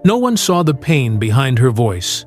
No one saw the pain behind her voice.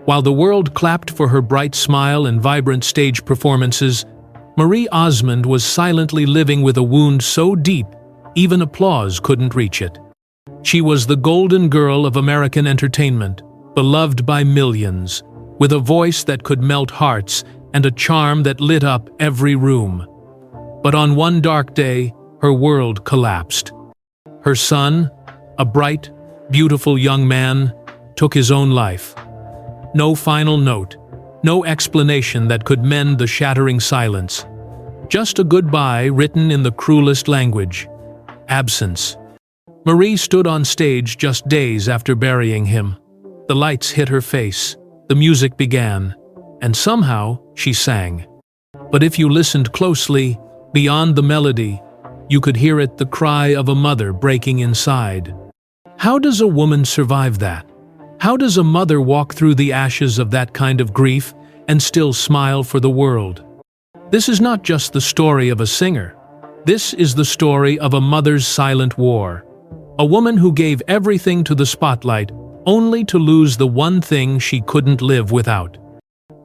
While the world clapped for her bright smile and vibrant stage performances, Marie Osmond was silently living with a wound so deep, even applause couldn't reach it. She was the golden girl of American entertainment, beloved by millions, with a voice that could melt hearts and a charm that lit up every room. But on one dark day, her world collapsed. Her son, a bright, beautiful young man, took his own life. No final note, no explanation that could mend the shattering silence. Just a goodbye written in the cruelest language: absence. Marie stood on stage just days after burying him. The lights hit her face, the music began, and somehow she sang. But if you listened closely, beyond the melody, you could hear it, the cry of a mother breaking inside. How does a woman survive that? How does a mother walk through the ashes of that kind of grief and still smile for the world? This is not just the story of a singer. This is the story of a mother's silent war. A woman who gave everything to the spotlight only to lose the one thing she couldn't live without.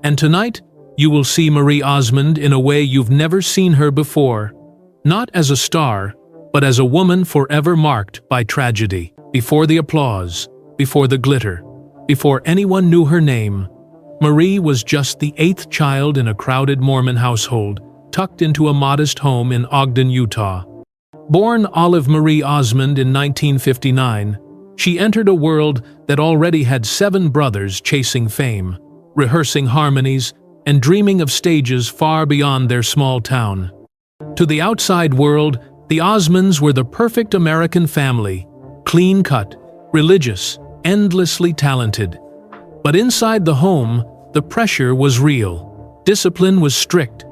And tonight, you will see Marie Osmond in a way you've never seen her before. Not as a star, but as a woman forever marked by tragedy. Before the applause, before the glitter, before anyone knew her name, Marie was just the 8th child in a crowded Mormon household, tucked into a modest home in Ogden, Utah. Born Olive Marie Osmond in 1959, she entered a world that already had 7 brothers chasing fame, rehearsing harmonies, and dreaming of stages far beyond their small town. To the outside world, the Osmonds were the perfect American family, clean-cut, religious, endlessly talented. But inside the home, the pressure was real. Discipline was strict.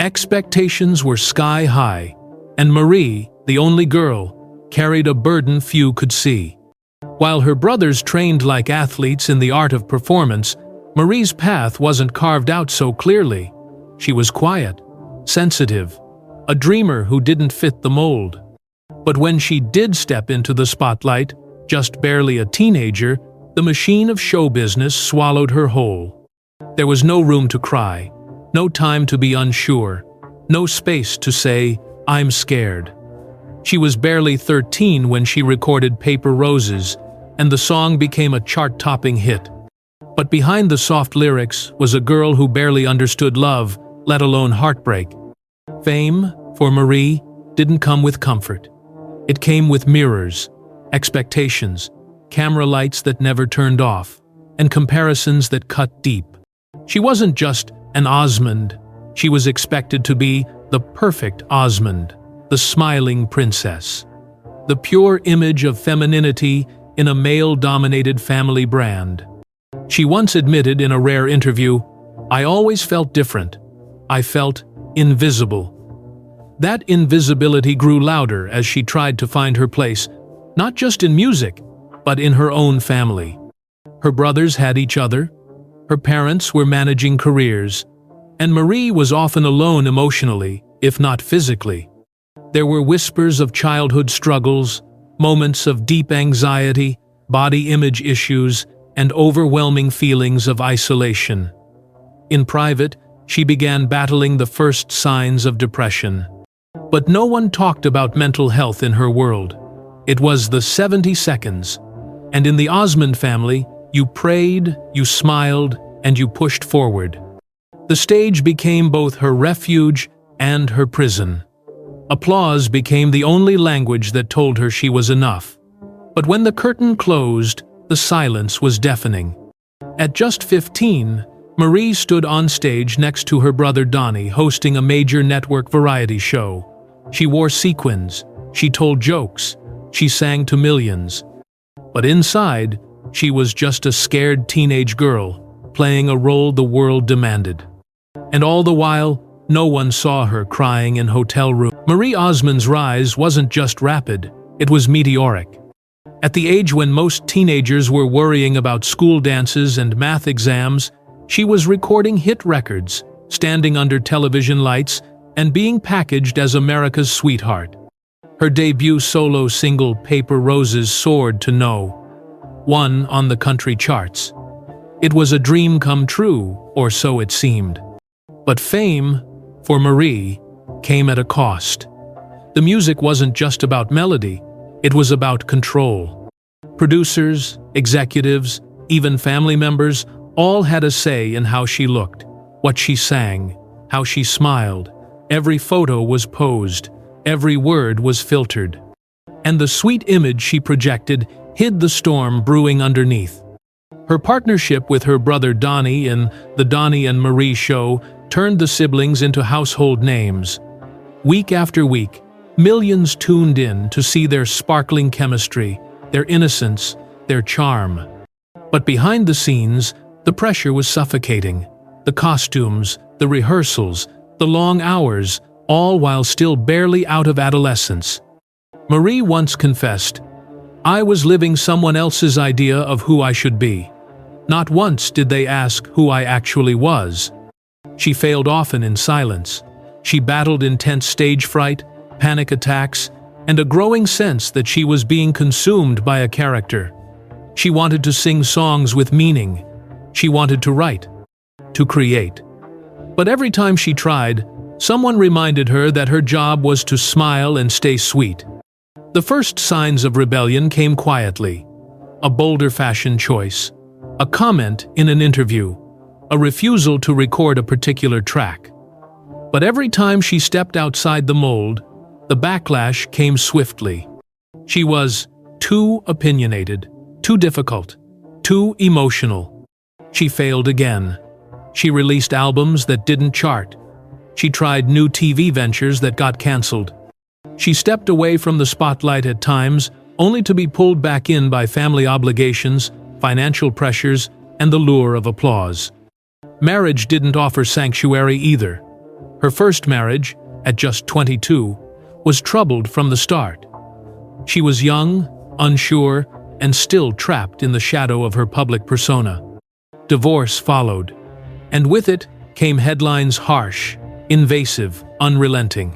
Expectations were sky-high. And Marie, the only girl, carried a burden few could see. While her brothers trained like athletes in the art of performance, Marie's path wasn't carved out so clearly. She was quiet, sensitive, a dreamer who didn't fit the mold. But when she did step into the spotlight, just barely a teenager, the machine of show business swallowed her whole. There was no room to cry, no time to be unsure, no space to say, "I'm scared." She was barely 13 when she recorded Paper Roses, and the song became a chart-topping hit. But behind the soft lyrics was a girl who barely understood love, let alone heartbreak. Fame, for Marie, didn't come with comfort. It came with mirrors, expectations, camera lights that never turned off, and comparisons that cut deep. She wasn't just an Osmond. She was expected to be the perfect Osmond, the smiling princess, the pure image of femininity in a male-dominated family brand. She once admitted in a rare interview, "I always felt different. I felt invisible." That invisibility grew louder as she tried to find her place, not just in music, but in her own family. Her brothers had each other, her parents were managing careers, and Marie was often alone emotionally, if not physically. There were whispers of childhood struggles, moments of deep anxiety, body image issues, and overwhelming feelings of isolation. In private, she began battling the first signs of depression. But no one talked about mental health in her world. It was the 70 seconds. And in the Osmond family, you prayed, you smiled, and you pushed forward. The stage became both her refuge and her prison. Applause became the only language that told her she was enough. But when the curtain closed, the silence was deafening. At just 15, Marie stood on stage next to her brother Donnie, hosting a major network variety show. She wore sequins, she told jokes, she sang to millions. But inside, she was just a scared teenage girl, playing a role the world demanded. And all the while, no one saw her crying in hotel rooms. Marie Osmond's rise wasn't just rapid, it was meteoric. At the age when most teenagers were worrying about school dances and math exams, she was recording hit records, standing under television lights, and being packaged as America's sweetheart. Her debut solo single, Paper Roses, soared to one on the country charts. It was a dream come true, or so it seemed. But fame, for Marie, came at a cost. The music wasn't just about melody, it was about control. Producers, executives, even family members all had a say in how she looked, what she sang, how she smiled. Every photo was posed, every word was filtered. And the sweet image she projected hid the storm brewing underneath. Her partnership with her brother Donnie in The Donnie and Marie Show turned the siblings into household names. Week after week, millions tuned in to see their sparkling chemistry, their innocence, their charm. But behind the scenes, the pressure was suffocating. The costumes, the rehearsals, the long hours, all while still barely out of adolescence. Marie once confessed, "I was living someone else's idea of who I should be." Not once did they ask who I actually was. She failed often in silence. She battled intense stage fright, panic attacks, and a growing sense that she was being consumed by a character. She wanted to sing songs with meaning. She wanted to write, to create. But every time she tried, someone reminded her that her job was to smile and stay sweet. The first signs of rebellion came quietly. A bolder fashion choice, a comment in an interview, a refusal to record a particular track. But every time she stepped outside the mold, the backlash came swiftly. She was too opinionated, too difficult, too emotional. She failed again. She released albums that didn't chart. She tried new TV ventures that got cancelled. She stepped away from the spotlight at times, only to be pulled back in by family obligations, financial pressures, and the lure of applause. Marriage didn't offer sanctuary either. Her first marriage, at just 22, was troubled from the start. She was young, unsure, and still trapped in the shadow of her public persona. Divorce followed, and with it came headlines harsh, invasive, unrelenting.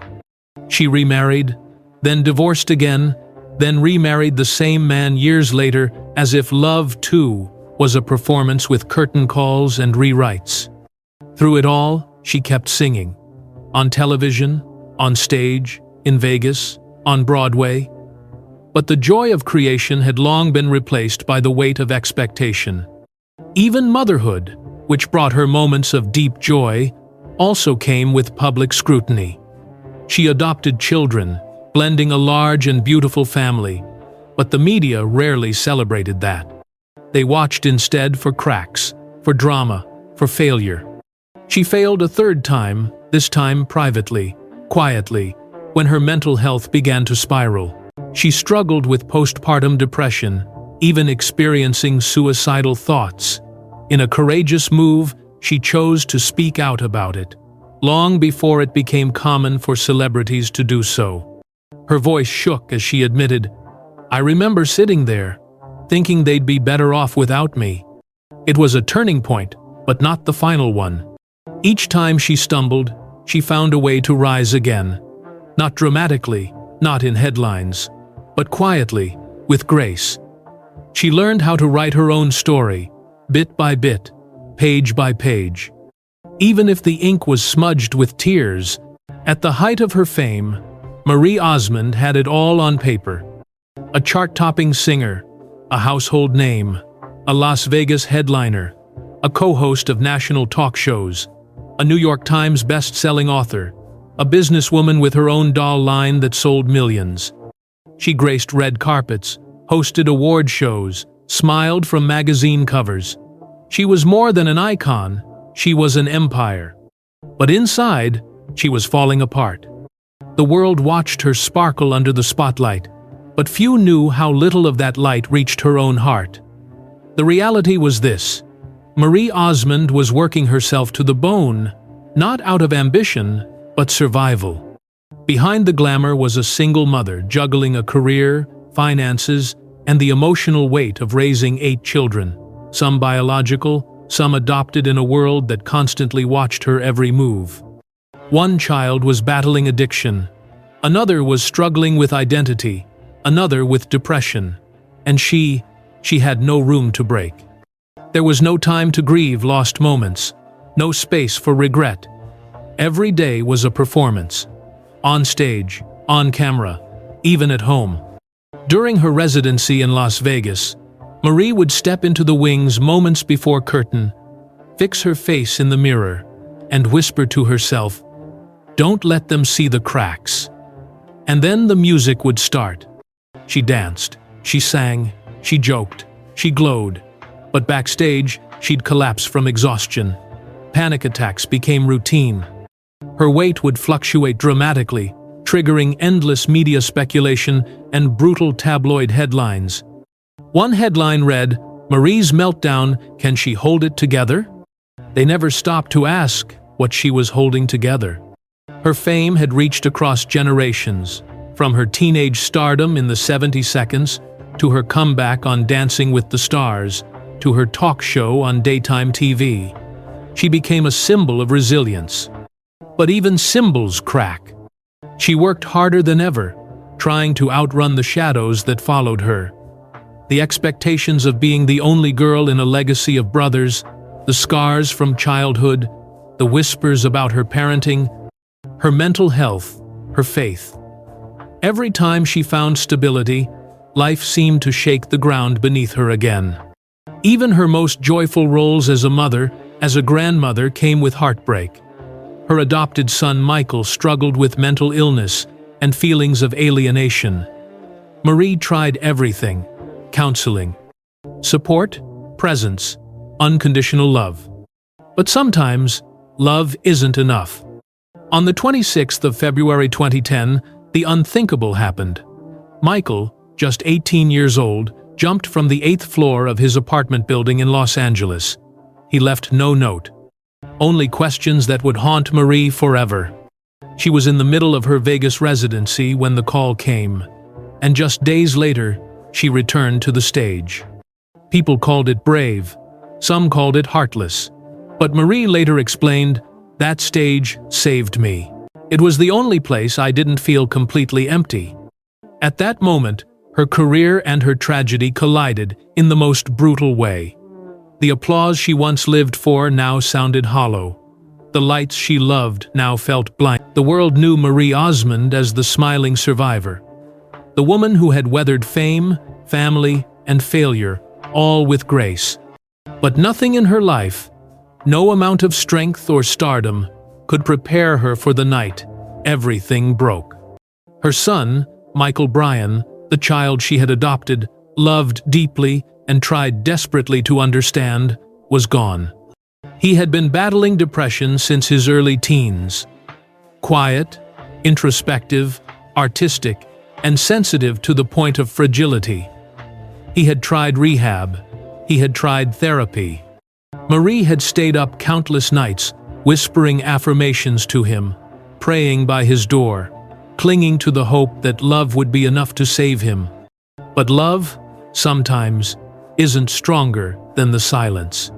She remarried, then divorced again, then remarried the same man years later, as if love, too, was a performance with curtain calls and rewrites. Through it all, she kept singing. On television, on stage, in Vegas, on Broadway. But the joy of creation had long been replaced by the weight of expectation. Even motherhood, which brought her moments of deep joy, also came with public scrutiny. She adopted children, blending a large and beautiful family, but the media rarely celebrated that. They watched instead for cracks, for drama, for failure. She failed a third time, this time privately, quietly, when her mental health began to spiral. She struggled with postpartum depression, even experiencing suicidal thoughts. In a courageous move, she chose to speak out about it, long before it became common for celebrities to do so. Her voice shook as she admitted, "I remember sitting there, thinking they'd be better off without me." It was a turning point, but not the final one. Each time she stumbled, she found a way to rise again. Not dramatically, not in headlines, but quietly, with grace. She learned how to write her own story, bit by bit, page by page. Even if the ink was smudged with tears, at the height of her fame, Marie Osmond had it all on paper. A chart-topping singer, a household name, a Las Vegas headliner, a co-host of national talk shows, a New York Times best-selling author, a businesswoman with her own doll line that sold millions. She graced red carpets, hosted award shows, smiled from magazine covers. She was more than an icon, she was an empire. But inside, she was falling apart. The world watched her sparkle under the spotlight, but few knew how little of that light reached her own heart. The reality was this: Marie Osmond was working herself to the bone, not out of ambition, but survival. Behind the glamour was a single mother juggling a career, finances, and the emotional weight of raising 8 children, some biological, some adopted in a world that constantly watched her every move. One child was battling addiction, another was struggling with identity, another with depression, and she she had no room to break. There was no time to grieve lost moments, no space for regret. Every day was a performance. On stage, on camera, even at home. During her residency in Las Vegas, Marie would step into the wings moments before curtain, fix her face in the mirror, and whisper to herself, "Don't let them see the cracks." And then the music would start. She danced, she sang, she joked, she glowed. But backstage, she'd collapse from exhaustion. Panic attacks became routine. Her weight would fluctuate dramatically, triggering endless media speculation and brutal tabloid headlines. One headline read, "Marie's meltdown, can she hold it together?" They never stopped to ask what she was holding together. Her fame had reached across generations, from her teenage stardom in the 70 Seconds, to her comeback on Dancing with the Stars, to her talk show on daytime TV. She became a symbol of resilience. But even symbols crack. She worked harder than ever, trying to outrun the shadows that followed her. The expectations of being the only girl in a legacy of brothers, the scars from childhood, the whispers about her parenting, her mental health, her faith. Every time she found stability, life seemed to shake the ground beneath her again. Even her most joyful roles as a mother, as a grandmother, came with heartbreak. Her adopted son Michael struggled with mental illness and feelings of alienation. Marie tried everything: counseling, support, presence, unconditional love. But sometimes, love isn't enough. On the 26th of February 2010, the unthinkable happened. Michael, just 18 years old, jumped from the 8th floor of his apartment building in Los Angeles. He left no note. Only questions that would haunt Marie forever. She was in the middle of her Vegas residency when the call came, and just days later, she returned to the stage. People called it brave, some called it heartless, but Marie later explained, "That stage saved me. It was the only place I didn't feel completely empty." At that moment, her career and her tragedy collided in the most brutal way. The applause she once lived for now sounded hollow. The lights she loved now felt blind. The world knew Marie Osmond as the smiling survivor. The woman who had weathered fame, family, and failure, all with grace. But nothing in her life, no amount of strength or stardom, could prepare her for the night everything broke. Her son, Michael Bryan, the child she had adopted, loved deeply, and tried desperately to understand, was gone. He had been battling depression since his early teens. Quiet, introspective, artistic, and sensitive to the point of fragility. He had tried rehab. He had tried therapy. Marie had stayed up countless nights, whispering affirmations to him, praying by his door, clinging to the hope that love would be enough to save him. But love, sometimes, isn't stronger than the silence.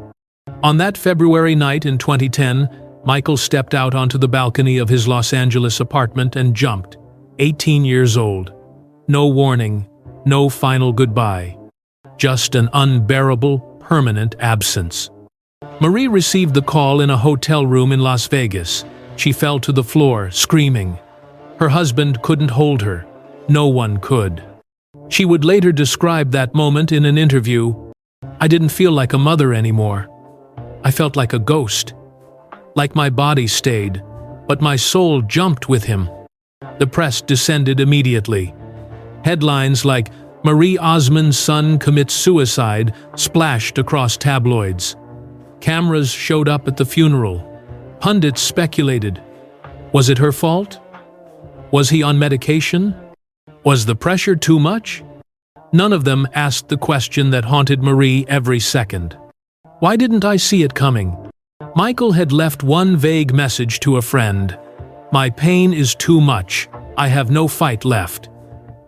On that February night in 2010, Michael stepped out onto the balcony of his Los Angeles apartment and jumped, 18 years old. No warning, no final goodbye. Just an unbearable, permanent absence. Marie received the call in a hotel room in Las Vegas. She fell to the floor, screaming. Her husband couldn't hold her. No one could. She would later describe that moment in an interview. "I didn't feel like a mother anymore. I felt like a ghost. Like my body stayed, but my soul jumped with him." The press descended immediately. Headlines like, "Marie Osmond's son commits suicide," splashed across tabloids. Cameras showed up at the funeral. Pundits speculated. Was it her fault? Was he on medication? Was the pressure too much? None of them asked the question that haunted Marie every second. Why didn't I see it coming? Michael had left one vague message to a friend. "My pain is too much. I have no fight left."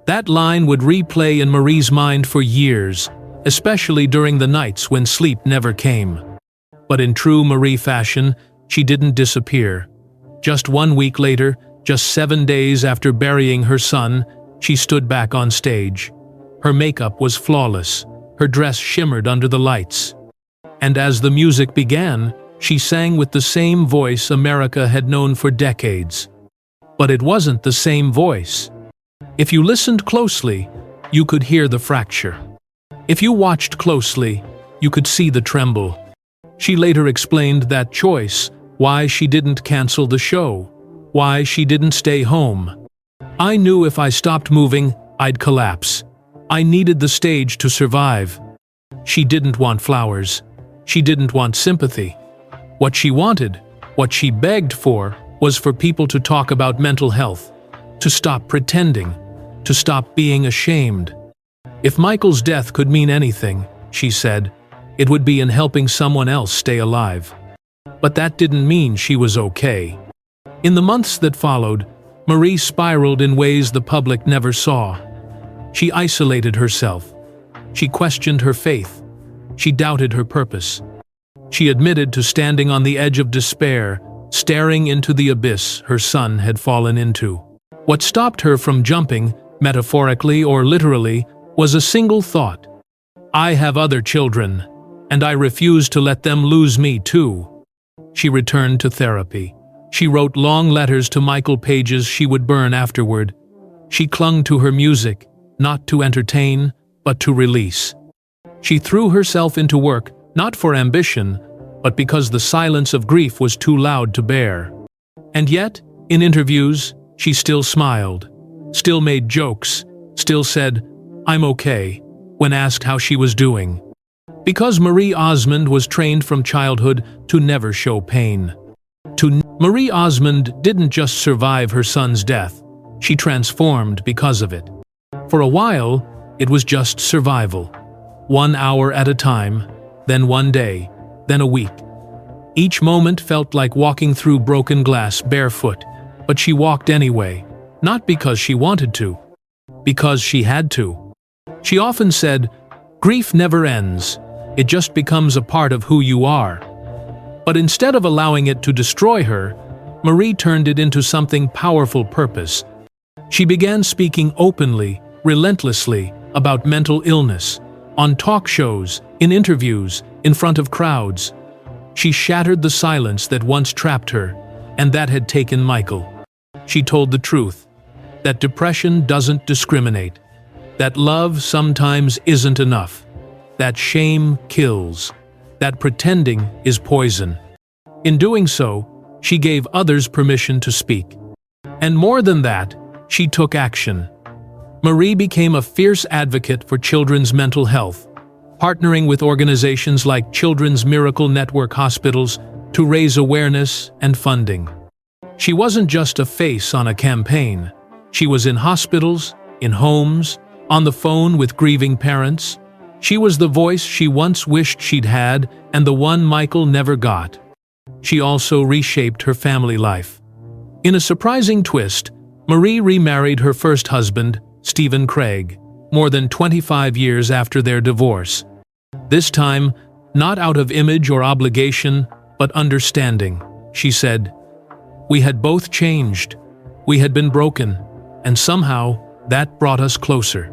That line would replay in Marie's mind for years, especially during the nights when sleep never came. But in true Marie fashion, she didn't disappear. Just 1 week later, just 7 days after burying her son, she stood back on stage. Her makeup was flawless, Her dress shimmered under the lights. And as the music began, she sang with the same voice America had known for decades. But it wasn't the same voice. If you listened closely, you could hear the fracture. If you watched closely, you could see the tremble. She later explained that choice, why she didn't cancel the show, why she didn't stay home. "I knew if I stopped moving, I'd collapse. I needed the stage to survive." She didn't want flowers. She didn't want sympathy. What she wanted, what she begged for, was for people to talk about mental health, to stop pretending, to stop being ashamed. If Michael's death could mean anything, she said, it would be in helping someone else stay alive. But that didn't mean she was okay. In the months that followed, Marie spiraled in ways the public never saw. She isolated herself. She questioned her faith. She doubted her purpose. She admitted to standing on the edge of despair, staring into the abyss her son had fallen into. What stopped her from jumping, metaphorically or literally, was a single thought. "I have other children, and I refuse to let them lose me too." She returned to therapy. She wrote long letters to Michael, pages she would burn afterward. She clung to her music, not to entertain, but to release. She threw herself into work, not for ambition, but because the silence of grief was too loud to bear. And yet, in interviews, she still smiled, still made jokes, still said, "I'm okay," when asked how she was doing. Because Marie Osmond was trained from childhood to never show pain. Marie Osmond didn't just survive her son's death, she transformed because of it. For a while, it was just survival. 1 hour at a time, then 1 day, then a week. Each moment felt like walking through broken glass barefoot, but she walked anyway, not because she wanted to, because she had to. She often said, "Grief never ends, it just becomes a part of who you are." But instead of allowing it to destroy her, Marie turned it into something powerful: purpose. She began speaking openly, relentlessly, about mental illness, on talk shows, in interviews, in front of crowds. She shattered the silence that once trapped her, and that had taken Michael. She told the truth, that depression doesn't discriminate, that love sometimes isn't enough, that shame kills, that pretending is poison. In doing so, she gave others permission to speak. And more than that, she took action. Marie became a fierce advocate for children's mental health, partnering with organizations like Children's Miracle Network hospitals to raise awareness and funding. She wasn't just a face on a campaign. She was in hospitals, in homes, on the phone with grieving parents. She was the voice she once wished she'd had, and the one Michael never got. She also reshaped her family life. In a surprising twist, Marie remarried her first husband, Stephen Craig, more than 25 years after their divorce. This time, not out of image or obligation, but understanding. She said, "We had both changed. We had been broken, and somehow that brought us closer."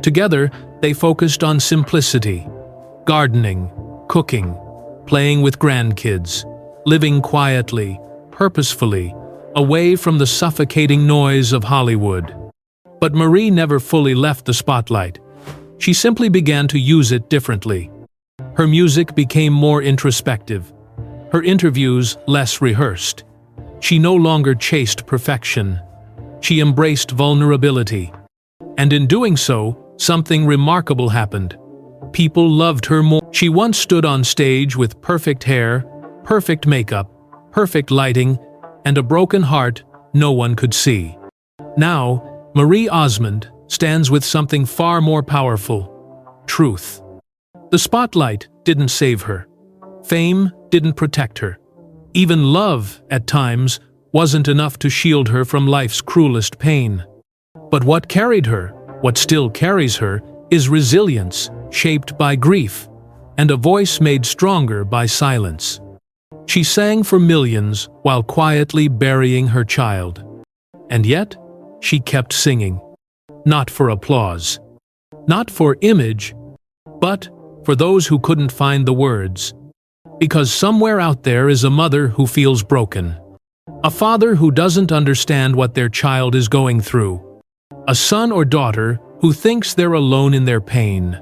Together, they focused on simplicity: gardening, cooking, playing with grandkids, living quietly, purposefully, away from the suffocating noise of Hollywood. But Marie never fully left the spotlight. She simply began to use it differently. Her music became more introspective, her interviews less rehearsed. She no longer chased perfection. She embraced vulnerability. And in doing so, something remarkable happened. People loved her more. She once stood on stage with perfect hair, perfect makeup, perfect lighting, and a broken heart no one could see. Now, Marie Osmond stands with something far more powerful: truth. The spotlight didn't save her. Fame didn't protect her. Even love, at times, wasn't enough to shield her from life's cruelest pain. But what carried her, what still carries her, is resilience, shaped by grief, and a voice made stronger by silence. She sang for millions while quietly burying her child. And yet, she kept singing. Not for applause. Not for image. but for those who couldn't find the words. Because somewhere out there is a mother who feels broken. A father who doesn't understand what their child is going through. A son or daughter who thinks they're alone in their pain.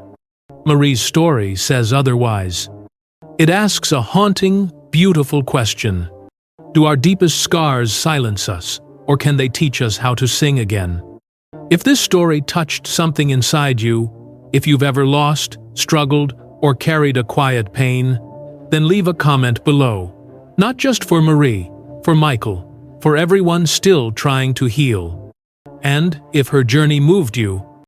Marie's story says otherwise. It asks a haunting, beautiful question. Do our deepest scars silence us, or can they teach us how to sing again? If this story touched something inside you, if you've ever lost, struggled, or carried a quiet pain, then leave a comment below. Not just for Marie, for Michael, for everyone still trying to heal. And if her journey moved you,